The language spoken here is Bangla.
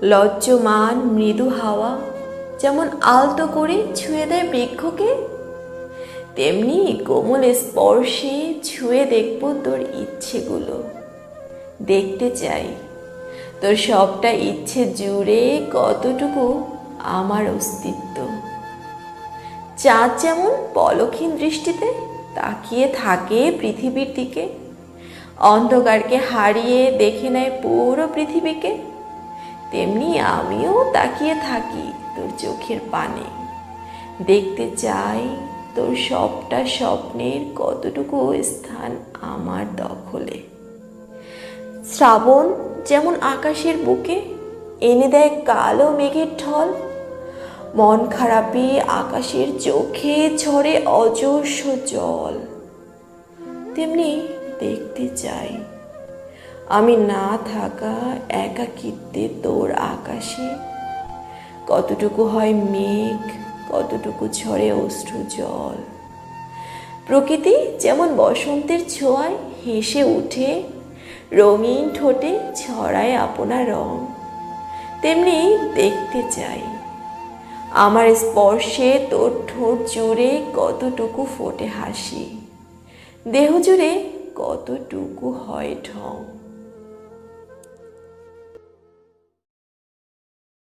লজ্জমান মৃদু হাওয়া যেমন আলতো করে ছুঁয়ে দেয় বৃক্ষকে, তেমনি কোমল স্পর্শে ছুঁয়ে দেখব তোর ইচ্ছেগুলো। দেখতে চাই তোর সবটা ইচ্ছে জুড়ে কতটুকু আমার অস্তিত্ব। চাঁদ যেমন পলকহীন দৃষ্টিতে তাকিয়ে থাকে পৃথিবীর দিকে, অন্ধকারকে হারিয়ে দেখে নেয় পুরো পৃথিবীকে, তেমনি আমিও তাকিয়ে থাকি তোর চোখের পানে। দেখতে চাই তোর সবটা স্বপ্নের কতটুকু স্থান আমার দখলে। শ্রাবণ যেমন আকাশের বুকে এনে দেয় কালো মেঘের ঢল, মন খারাপি আকাশের চোখে ঝরে অজস্র জল, তেমনি দেখতে চাই আমি না থাকা একাকিত্বে তোর আকাশে কতটুকু হয় মেঘ, কতটুকু ঝরে অশ্রু জল। প্রকৃতি যেমন বসন্তের ছোঁয়ায় হেসে উঠে, রঙিন ঠোঁটে ছড়ায় আপনা রং, তেমনি দেখতে চাই আমার স্পর্শে তোর ঠোঁট জুড়ে কতটুকু ফোটে হাসি, দেহ জুড়ে কতটুকু হয় ঢং।